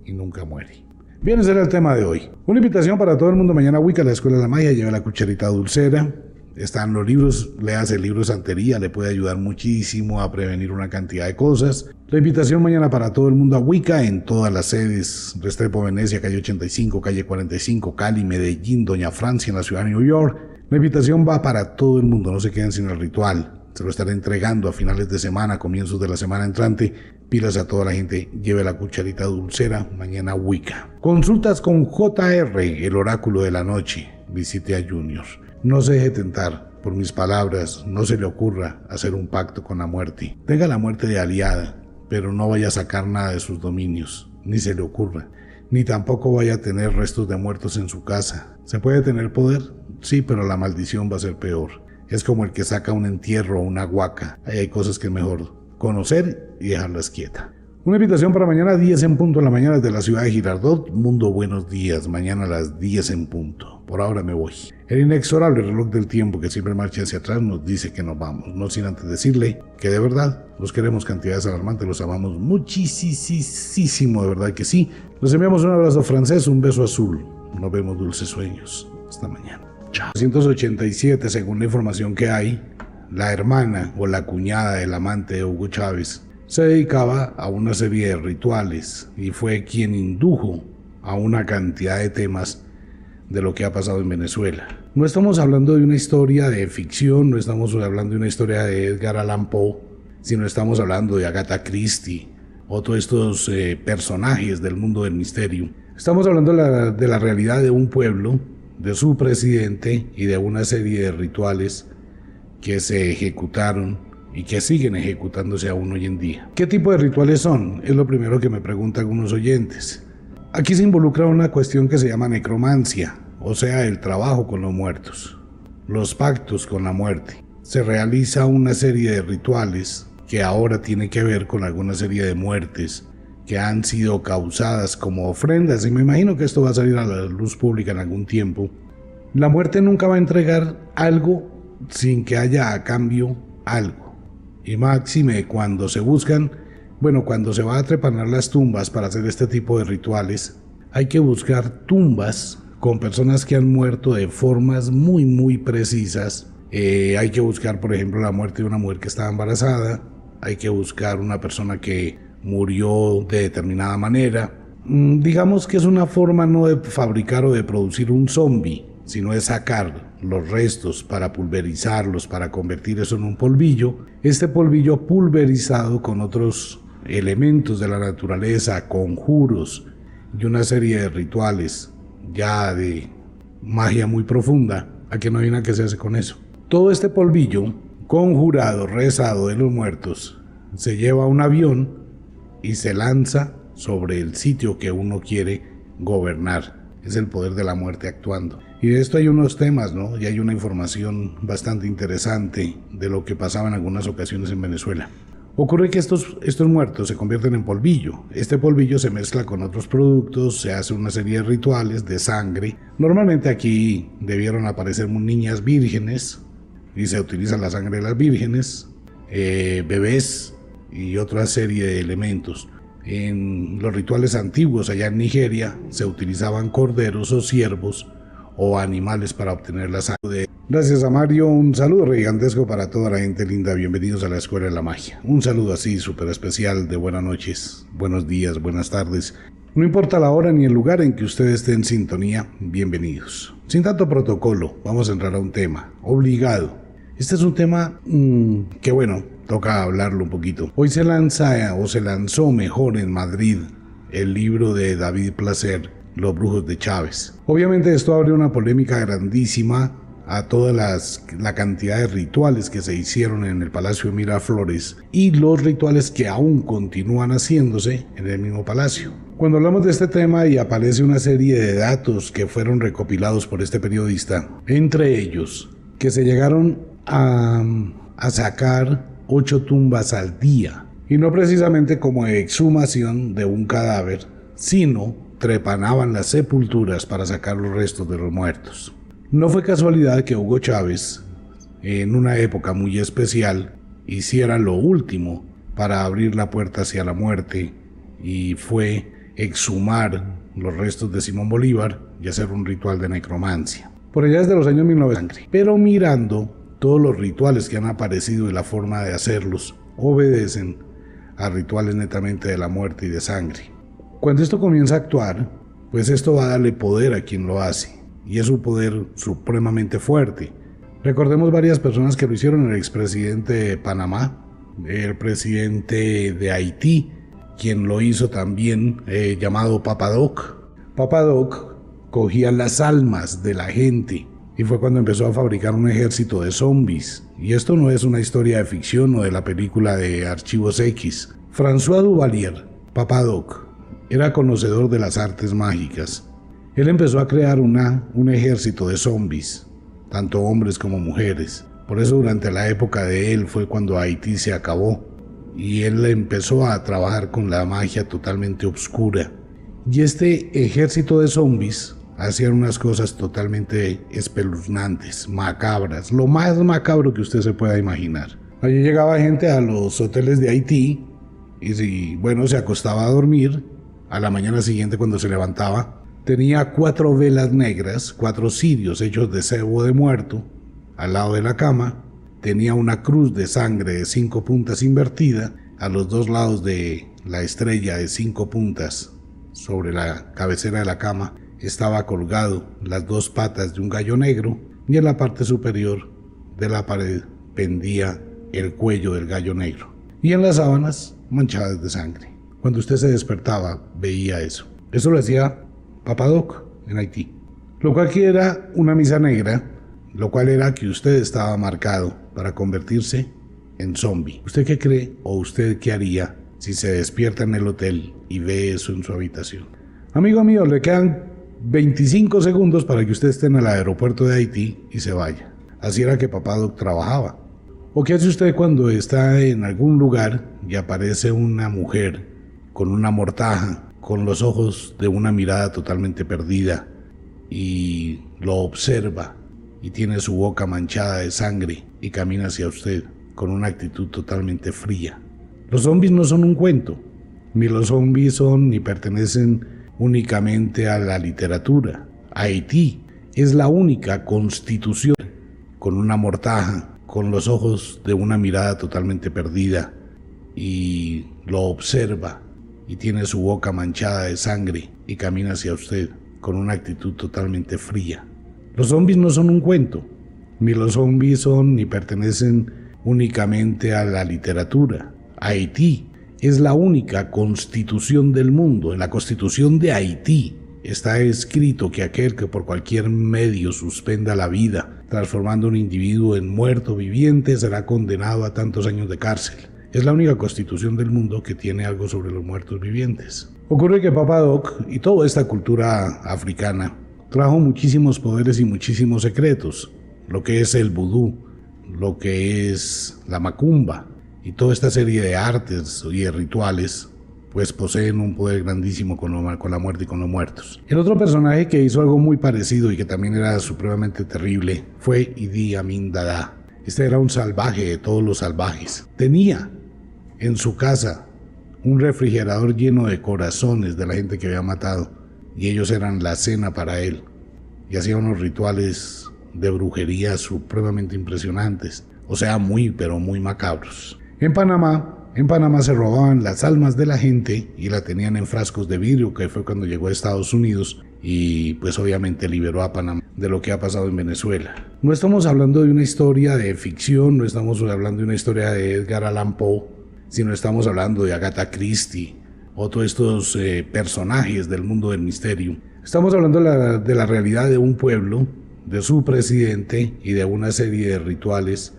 y nunca muere. Bien, ese era el tema de hoy. Una invitación para todo el mundo. Mañana Wicca, la Escuela de la Magia, lleve la cucharita dulcera. Están los libros, léase el libro de santería, le puede ayudar muchísimo a prevenir una cantidad de cosas. La invitación mañana para todo el mundo a Wicca en todas las sedes: Restrepo, Venecia, calle 85, calle 45, Cali, Medellín, Doña Francia en la ciudad de New York. La invitación va para todo el mundo, no se queden sin el ritual. Se lo estaré entregando a finales de semana, comienzos de la semana entrante. Pilas a toda la gente, lleve la cucharita dulcera, mañana Wicca. Consultas con JR, el oráculo de la noche. Visite a Junior. No se deje tentar por mis palabras, no se le ocurra hacer un pacto con la muerte. Tenga la muerte de aliada, pero no vaya a sacar nada de sus dominios, ni se le ocurra. Ni tampoco vaya a tener restos de muertos en su casa. ¿Se puede tener poder? Sí, pero la maldición va a ser peor. Es como el que saca un entierro o una huaca. Ahí hay cosas que es mejor conocer y dejarlas quietas. Una invitación para mañana 10 en punto en la mañana desde la ciudad de Girardot. Mundo, buenos días. Mañana a las 10 en punto. Por ahora me voy. El inexorable reloj del tiempo que siempre marcha hacia atrás nos dice que nos vamos. No sin antes decirle que de verdad los queremos cantidades alarmantes, los amamos muchísimo, de verdad que sí. Nos enviamos un abrazo francés, un beso azul. Nos vemos, dulces sueños. Hasta mañana. Chao. 1987, según la información que hay, la hermana o la cuñada del amante de Hugo Chávez se dedicaba a una serie de rituales y fue quien indujo a una cantidad de temas de lo que ha pasado en Venezuela. No estamos hablando de una historia de ficción, no estamos hablando de una historia de Edgar Allan Poe, sino estamos hablando de Agatha Christie o todos estos personajes del mundo del misterio. Estamos hablando de la realidad de un pueblo, de su presidente y de una serie de rituales que se ejecutaron y que siguen ejecutándose aún hoy en día. ¿Qué tipo de rituales son? Es lo primero que me preguntan algunos oyentes. Aquí se involucra una cuestión que se llama necromancia, o sea, el trabajo con los muertos, los pactos con la muerte. Se realiza una serie de rituales que ahora tiene que ver con alguna serie de muertes que han sido causadas como ofrendas, y me imagino que esto va a salir a la luz pública en algún tiempo. La muerte nunca va a entregar algo sin que haya a cambio algo, y máxime cuando se buscan, cuando se va a trepanar las tumbas para hacer este tipo de rituales, hay que buscar tumbas con personas que han muerto de formas muy precisas. Hay que buscar, por ejemplo, la muerte de una mujer que estaba embarazada, hay que buscar una persona que murió de determinada manera. Digamos que es una forma no de fabricar o de producir un zombie, sino de sacar los restos para pulverizarlos, para convertir eso en un polvillo. Este polvillo pulverizado con otros elementos de la naturaleza, conjuros y una serie de rituales ya de magia muy profunda. ¿A qué no hay nada que se hace con eso? Todo este polvillo conjurado, rezado de los muertos, se lleva a un avión y se lanza sobre el sitio que uno quiere gobernar. Es el poder de la muerte actuando. Y de esto hay unos temas, ¿no? Y hay una información bastante interesante de lo que pasaba en algunas ocasiones en Venezuela. Ocurre que estos muertos se convierten en polvillo. Este polvillo se mezcla con otros productos, se hace una serie de rituales de sangre. Normalmente aquí debieron aparecer niñas vírgenes y se utiliza la sangre de las vírgenes, bebés y otra serie de elementos. En los rituales antiguos allá en Nigeria se utilizaban corderos o ciervos o animales para obtener la sangre. Gracias a Mario, un saludo gigantesco para toda la gente linda, bienvenidos a la Escuela de la Magia. Un saludo así súper especial de buenas noches, buenos días, buenas tardes. No importa la hora ni el lugar en que usted esté en sintonía, bienvenidos. Sin tanto protocolo, vamos a entrar a un tema obligado. Este es un tema que bueno, toca hablarlo un poquito. Hoy se lanzó mejor en Madrid el libro de David Placer, Los Brujos de Chávez. Obviamente esto abre una polémica grandísima a toda la cantidad de rituales que se hicieron en el Palacio de Miraflores y los rituales que aún continúan haciéndose en el mismo palacio. Cuando hablamos de este tema y aparece una serie de datos que fueron recopilados por este periodista, entre ellos que se llegaron a sacar 8 tumbas al día, y no precisamente como exhumación de un cadáver, sino trepanaban las sepulturas para sacar los restos de los muertos. No fue casualidad que Hugo Chávez, en una época muy especial, hiciera lo último para abrir la puerta hacia la muerte, y fue exhumar los restos de Simón Bolívar y hacer un ritual de necromancia. Por allá desde los años 1900. Pero mirando todos los rituales que han aparecido y la forma de hacerlos, obedecen a rituales netamente de la muerte y de sangre. Cuando esto comienza a actuar, pues esto va a darle poder a quien lo hace, y es un poder supremamente fuerte. Recordemos varias personas que lo hicieron: el expresidente de Panamá, el presidente de Haití, quien lo hizo también, llamado Papa Doc. Papa Doc cogía las almas de la gente y fue cuando empezó a fabricar un ejército de zombies. Y esto no es una historia de ficción o de la película de Archivos X. François Duvalier, Papa Doc, era conocedor de las artes mágicas. Él empezó a crear un ejército de zombies, tanto hombres como mujeres. Por eso durante la época de él fue cuando Haití se acabó y él empezó a trabajar con la magia totalmente oscura. Y este ejército de zombies hacían unas cosas totalmente espeluznantes, macabras, lo más macabro que usted se pueda imaginar. Allí llegaba gente a los hoteles de Haití y se acostaba a dormir. A la mañana siguiente, cuando se levantaba, tenía 4 velas negras, 4 cirios hechos de cebo de muerto al lado de la cama. Tenía una cruz de sangre de 5 puntas invertida a los 2 lados de la estrella de 5 puntas. Sobre la cabecera de la cama estaba colgado las 2 patas de un gallo negro, y en la parte superior de la pared pendía el cuello del gallo negro, y en las sábanas manchadas de sangre. Cuando usted se despertaba veía eso. Eso lo hacía Papa Doc en Haití, lo cual que era una misa negra, lo cual era que usted estaba marcado para convertirse en zombie. ¿Usted qué cree o usted qué haría si se despierta en el hotel y ve eso en su habitación? Amigo mío, le quedan 25 segundos para que usted esté en el aeropuerto de Haití y se vaya. Así era que Papa Doc trabajaba. ¿O qué hace usted cuando está en algún lugar y aparece una mujer con una mortaja, con los ojos de una mirada totalmente perdida, y lo observa y tiene su boca manchada de sangre y camina hacia usted con una actitud totalmente fría? Los zombies no son un cuento, ni los zombies son ni pertenecen únicamente a la literatura. Haití es la única constitución con una mortaja, con los ojos de una mirada totalmente perdida, y lo observa y tiene su boca manchada de sangre y camina hacia usted con una actitud totalmente fría. Los zombies no son un cuento, ni los zombies son ni pertenecen únicamente a la literatura. Haití es la única constitución del mundo. En la constitución de Haití está escrito que aquel que por cualquier medio suspenda la vida, transformando a un individuo en muerto viviente, será condenado a tantos años de cárcel. Es la única constitución del mundo que tiene algo sobre los muertos vivientes. Ocurre que Papa Doc y toda esta cultura africana trajo muchísimos poderes y muchísimos secretos. Lo que es el vudú, lo que es la macumba y toda esta serie de artes y de rituales, pues poseen un poder grandísimo con la muerte y con los muertos. El otro personaje que hizo algo muy parecido y que también era supremamente terrible fue Idi Amin Dada. Este era un salvaje de todos los salvajes. Tenía en su casa un refrigerador lleno de corazones de la gente que había matado, y ellos eran la cena para él. y hacía unos rituales de brujería supremamente impresionantes, o sea, muy pero muy macabros. En Panamá se robaban las almas de la gente y la tenían en frascos de vidrio, que fue cuando llegó a Estados Unidos y pues obviamente liberó a Panamá de lo que ha pasado en Venezuela. No estamos hablando de una historia de ficción, no estamos hablando de una historia de Edgar Allan Poe, sino estamos hablando de Agatha Christie o todos estos personajes del mundo del misterio. Estamos hablando de la realidad de un pueblo, de su presidente y de una serie de rituales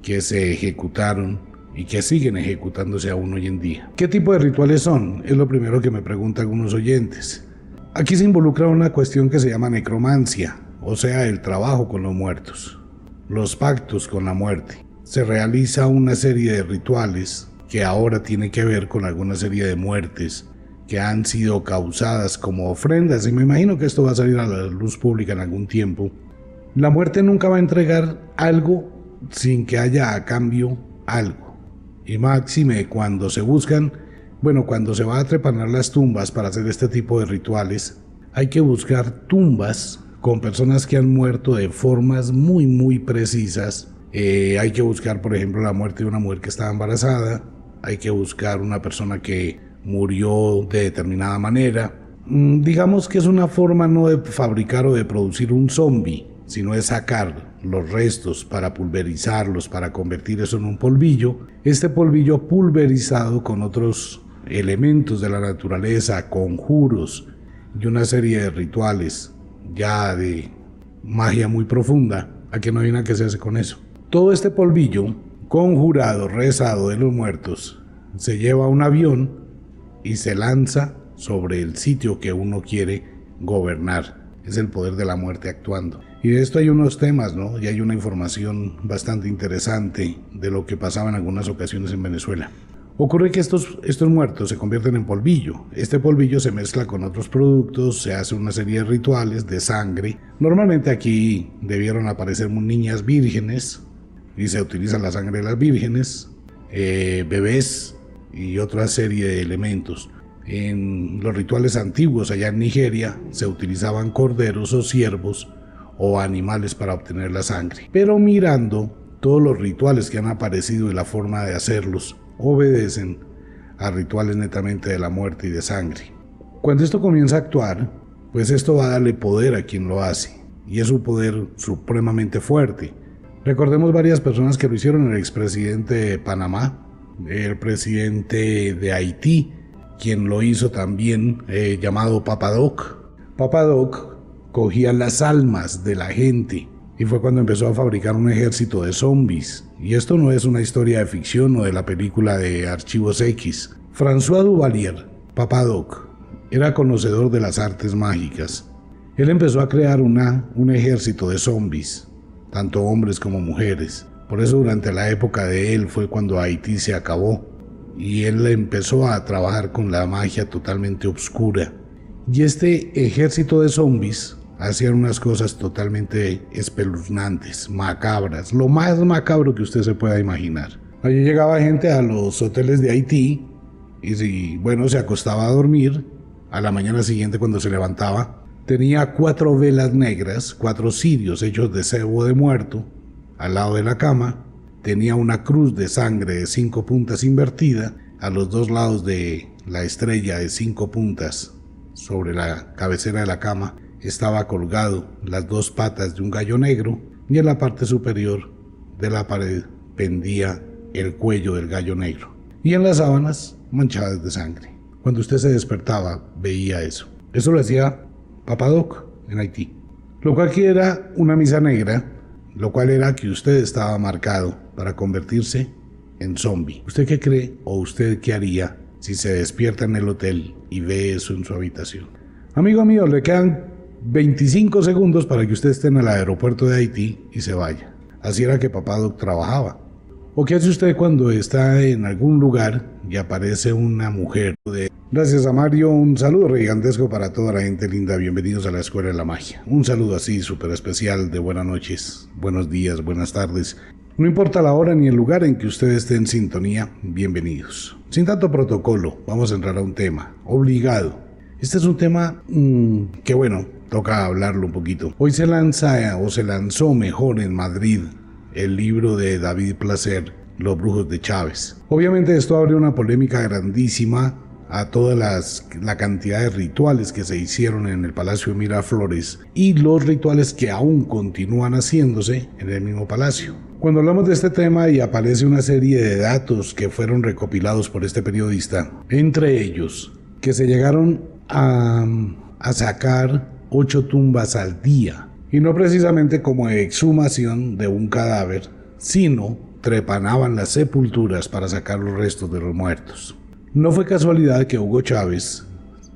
que se ejecutaron y que siguen ejecutándose aún hoy en día. ¿Qué tipo de rituales son? Es lo primero que me preguntan algunos oyentes. Aquí se involucra una cuestión que se llama necromancia, o sea, el trabajo con los muertos, los pactos con la muerte. Se realiza una serie de rituales que ahora tiene que ver con alguna serie de muertes que han sido causadas como ofrendas, y me imagino que esto va a salir a la luz pública en algún tiempo. La muerte nunca va a entregar algo sin que haya a cambio algo, y máxime cuando se buscan, cuando se va a trepanar las tumbas para hacer este tipo de rituales, hay que buscar tumbas con personas que han muerto de formas muy precisas. Hay que buscar, por ejemplo, la muerte de una mujer que estaba embarazada, hay que buscar una persona que murió de determinada manera. Digamos que es una forma no de fabricar o de producir un zombie, sino de sacar los restos para pulverizarlos, para convertir eso en un polvillo. Este polvillo pulverizado con otros elementos de la naturaleza, conjuros y una serie de rituales ya de magia muy profunda. Aquí no hay nada que se hace con eso. Todo este polvillo conjurado, rezado de los muertos, se lleva a un avión y se lanza sobre el sitio que uno quiere gobernar. Es el poder de la muerte actuando. Y de esto hay unos temas, ¿no? Y hay una información bastante interesante de lo que pasaba en algunas ocasiones en Venezuela. Ocurre que estos muertos se convierten en polvillo. Este polvillo se mezcla con otros productos, se hace una serie de rituales de sangre. Normalmente aquí debieron aparecer niñas vírgenes y se utiliza la sangre de las vírgenes, bebés y otra serie de elementos. En los rituales antiguos allá en Nigeria se utilizaban corderos o ciervos o animales para obtener la sangre. Pero mirando todos los rituales que han aparecido y la forma de hacerlos, obedecen a rituales netamente de la muerte y de sangre. Cuando esto comienza a actuar, pues esto va a darle poder a quien lo hace, y es un poder supremamente fuerte. Recordemos varias personas que lo hicieron: el expresidente de Panamá, el presidente de Haití, quien lo hizo también, llamado Papa Doc. Papa Doc cogía las almas de la gente y fue cuando empezó a fabricar un ejército de zombies. Y esto no es una historia de ficción o de la película de Archivos X. François Duvalier, Papa Doc, era conocedor de las artes mágicas. Él empezó a crear un ejército de zombies, tanto hombres como mujeres. Por eso durante la época de él fue cuando Haití se acabó y él empezó a trabajar con la magia totalmente oscura. Y este ejército de zombies hacían unas cosas totalmente espeluznantes, macabras, lo más macabro que usted se pueda imaginar. Allí llegaba gente a los hoteles de Haití y se acostaba a dormir. A la mañana siguiente, cuando se levantaba, tenía 4 velas negras, 4 cirios hechos de cebo de muerto al lado de la cama. Tenía una cruz de sangre de 5 puntas invertida a los 2 lados de la estrella de 5 puntas. Sobre la cabecera de la cama estaba colgado las 2 patas de un gallo negro y en la parte superior de la pared pendía el cuello del gallo negro. Y en las sábanas manchadas de sangre. Cuando usted se despertaba veía eso. Eso lo hacía Papa Doc en Haití. Lo cual aquí era una misa negra, lo cual era que usted estaba marcado para convertirse en zombie. ¿Usted qué cree o usted qué haría si se despierta en el hotel y ve eso en su habitación? Amigo mío, le quedan 25 segundos para que usted esté en el aeropuerto de Haití y se vaya. Así era que Papa Doc trabajaba. ¿O qué hace usted cuando está en algún lugar y aparece una mujer? Gracias a Mario, un saludo gigantesco para toda la gente linda. Bienvenidos a la Escuela de la Magia. Un saludo así súper especial de buenas noches, buenos días, buenas tardes. No importa la hora ni el lugar en que usted esté en sintonía, bienvenidos. Sin tanto protocolo, vamos a entrar a un tema obligado. Este es un tema que toca hablarlo un poquito. Hoy se lanza o se lanzó mejor en Madrid el libro de David Placer, Los Brujos de Chávez. Obviamente esto abre una polémica grandísima a toda la cantidad de rituales que se hicieron en el Palacio de Miraflores y los rituales que aún continúan haciéndose en el mismo palacio. Cuando hablamos de este tema y aparece una serie de datos que fueron recopilados por este periodista, entre ellos que se llegaron a sacar 8 tumbas al día, y no precisamente como exhumación de un cadáver, sino trepanaban las sepulturas para sacar los restos de los muertos. No fue casualidad que Hugo Chávez,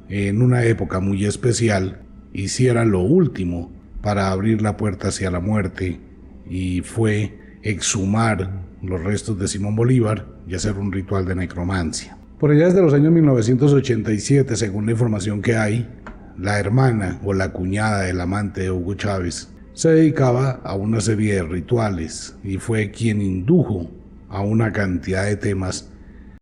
en una época muy especial, hiciera lo último para abrir la puerta hacia la muerte, y fue exhumar los restos de Simón Bolívar y hacer un ritual de necromancia. Por allá desde los años 1987, según la información que hay, la hermana o la cuñada del amante de Hugo Chávez se dedicaba a una serie de rituales y fue quien indujo a una cantidad de temas